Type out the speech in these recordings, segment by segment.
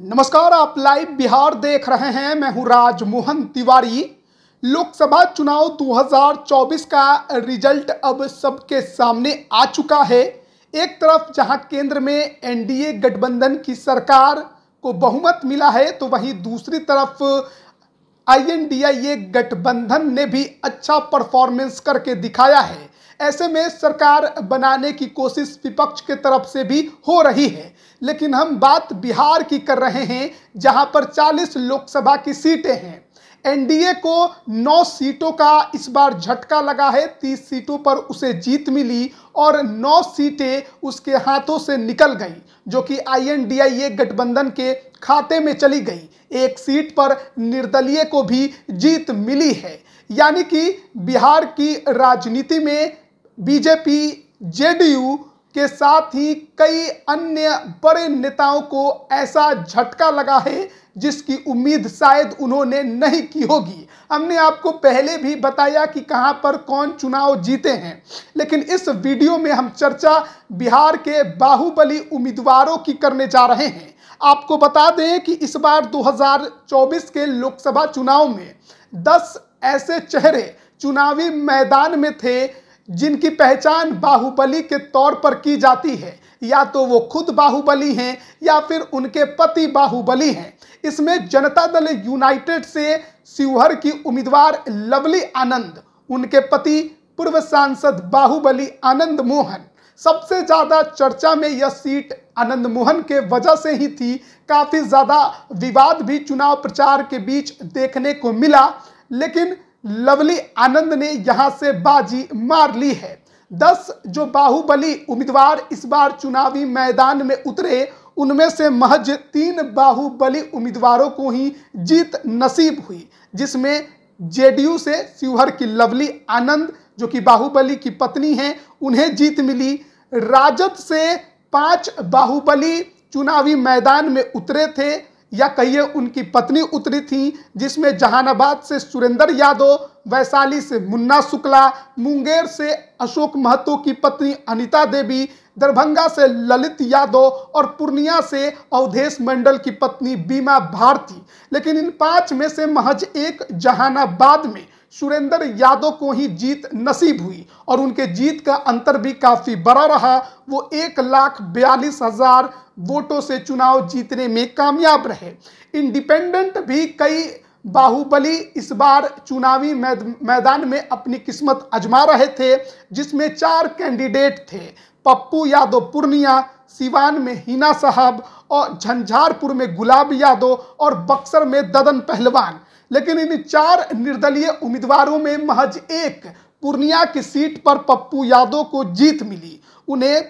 नमस्कार, आप लाइव बिहार देख रहे हैं। मैं हूं राजमोहन तिवारी। लोकसभा चुनाव 2024 का रिजल्ट अब सबके सामने आ चुका है। एक तरफ जहां केंद्र में एनडीए गठबंधन की सरकार को बहुमत मिला है, तो वहीं दूसरी तरफ आईएनडीआईए गठबंधन ने भी अच्छा परफॉर्मेंस करके दिखाया है। ऐसे में सरकार बनाने की कोशिश विपक्ष के तरफ से भी हो रही है। लेकिन हम बात बिहार की कर रहे हैं, जहां पर 40 लोकसभा की सीटें हैं। एनडीए को 9 सीटों का इस बार झटका लगा है। 30 सीटों पर उसे जीत मिली और 9 सीटें उसके हाथों से निकल गई, जो कि आईएनडीआईए गठबंधन के खाते में चली गई। एक सीट पर निर्दलीय को भी जीत मिली है। यानी कि बिहार की राजनीति में बीजेपी, जेडीयू के साथ ही कई अन्य बड़े नेताओं को ऐसा झटका लगा है जिसकी उम्मीद शायद उन्होंने नहीं की होगी। हमने आपको पहले भी बताया कि कहां पर कौन चुनाव जीते हैं, लेकिन इस वीडियो में हम चर्चा बिहार के बाहुबली उम्मीदवारों की करने जा रहे हैं। आपको बता दें कि इस बार 2024 के लोकसभा चुनाव में 10 ऐसे चेहरे चुनावी मैदान में थे जिनकी पहचान बाहुबली के तौर पर की जाती है। या तो वो खुद बाहुबली हैं या फिर उनके पति बाहुबली हैं। इसमें जनता दल यूनाइटेड से शिवहर की उम्मीदवार लवली आनंद, उनके पति पूर्व सांसद बाहुबली आनंद मोहन। सबसे ज्यादा चर्चा में यह सीट आनंद मोहन के वजह से ही थी। काफी ज्यादा विवाद भी चुनाव प्रचार के बीच देखने को मिला, लेकिन लवली आनंद ने यहां से बाजी मार ली है। 10 जो बाहुबली उम्मीदवार इस बार चुनावी मैदान में उतरे, उनमें से महज 3 बाहुबली उम्मीदवारों को ही जीत नसीब हुई, जिसमें जेडीयू से शिवहर की लवली आनंद, जो कि बाहुबली की पत्नी हैं, उन्हें जीत मिली। राजद से 5 बाहुबली चुनावी मैदान में उतरे थे, या कहिए उनकी पत्नी उतरी थी, जिसमें जहानाबाद से सुरेंद्र यादव, वैशाली से मुन्ना शुक्ला, मुंगेर से अशोक महतो की पत्नी अनिता देवी, दरभंगा से ललित यादव और पूर्णिया से अवधेश मंडल की पत्नी बीमा भारती। लेकिन इन 5 में से महज एक जहानाबाद में सुरेंद्र यादव को ही जीत नसीब हुई और उनके जीत का अंतर भी काफी बड़ा रहा। वो 1,42,000 वोटों से चुनाव जीतने में कामयाब रहे। इंडिपेंडेंट भी कई बाहुबली इस बार चुनावी मैदान में अपनी किस्मत आजमा रहे थे, जिसमें 4 कैंडिडेट थे। पप्पू यादव पूर्णिया, सिवान में हिना साहब और झंझारपुर में गुलाब यादव और बक्सर में ददन पहलवान। लेकिन इन 4 निर्दलीय उम्मीदवारों में महज एक पूर्णिया की सीट पर पप्पू यादव को जीत मिली। उन्हें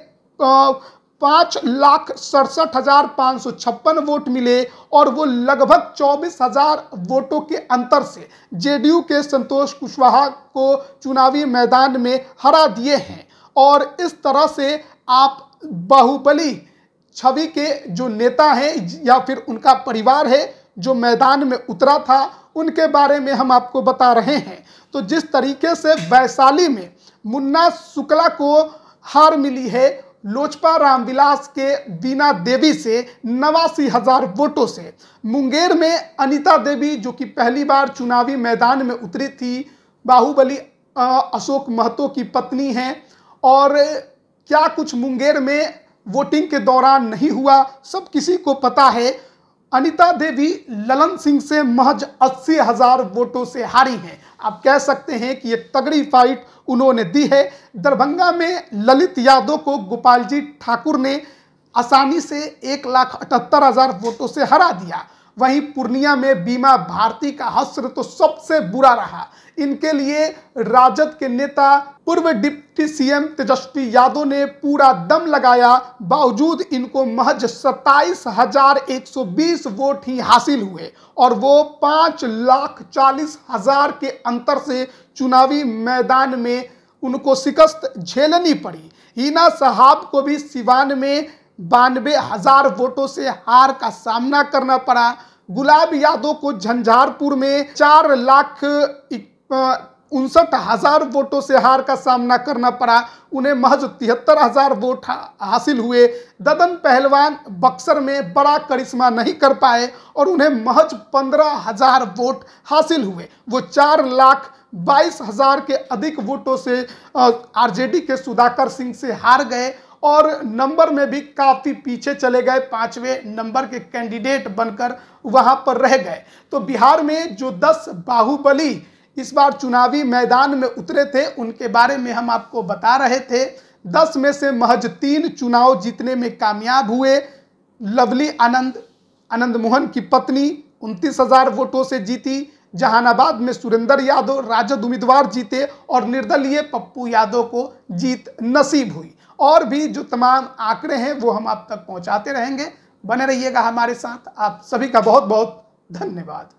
5,67,556 वोट मिले और वो लगभग 24,000 वोटों के अंतर से जेडीयू के संतोष कुशवाहा को चुनावी मैदान में हरा दिए हैं। और इस तरह से आप बाहुबली छवि के जो नेता हैं या फिर उनका परिवार है जो मैदान में उतरा था, उनके बारे में हम आपको बता रहे हैं। तो जिस तरीके से वैशाली में मुन्ना शुक्ला को हार मिली है लोजपा रामविलास के बीना देवी से 89,000 वोटों से, मुंगेर में अनिता देवी जो कि पहली बार चुनावी मैदान में उतरी थी, बाहुबली अशोक महतो की पत्नी हैं, और क्या कुछ मुंगेर में वोटिंग के दौरान नहीं हुआ सब किसी को पता है। अनिता देवी ललन सिंह से महज 80,000 वोटों से हारी हैं। आप कह सकते हैं कि एक तगड़ी फाइट उन्होंने दी है। दरभंगा में ललित यादव को गोपाल जी ठाकुर ने आसानी से 1,78,000 वोटों से हरा दिया। वहीं पूर्णिया में बीमा भारती का हश्र तो सबसे बुरा रहा। इनके लिए राजद के नेता पूर्व डिप्टी सीएम तेजस्वी यादव ने पूरा दम लगाया, बावजूद इनको महज 27,120 वोट ही हासिल हुए और वो 5,40,000 के अंतर से चुनावी मैदान में उनको शिकस्त झेलनी पड़ी। हिना साहब को भी सिवान में 92,000 वोटों से हार का सामना करना पड़ा। गुलाब यादव को झंझारपुर में 59,000 वोटों से हार का सामना करना पड़ा। उन्हें महज 73,000 वोट हासिल हुए। ददन पहलवान बक्सर में बड़ा करिश्मा नहीं कर पाए और उन्हें महज 15,000 वोट हासिल हुए। वो 4,22,000 के अधिक वोटों से आरजेडी के सुधाकर सिंह से हार गए और नंबर में भी काफ़ी पीछे चले गए, 5वें नंबर के कैंडिडेट बनकर वहां पर रह गए। तो बिहार में जो 10 बाहुबली इस बार चुनावी मैदान में उतरे थे, उनके बारे में हम आपको बता रहे थे। 10 में से महज 3 चुनाव जीतने में कामयाब हुए। लवली आनंद मोहन की पत्नी 29,000 वोटों से जीती। जहानाबाद में सुरेंद्र यादव राजद उम्मीदवार जीते और निर्दलीय पप्पू यादव को जीत नसीब हुई। और भी जो तमाम आंकड़े हैं वो हम आप तक पहुंचाते रहेंगे। बने रहिएगा हमारे साथ। आप सभी का बहुत बहुत धन्यवाद।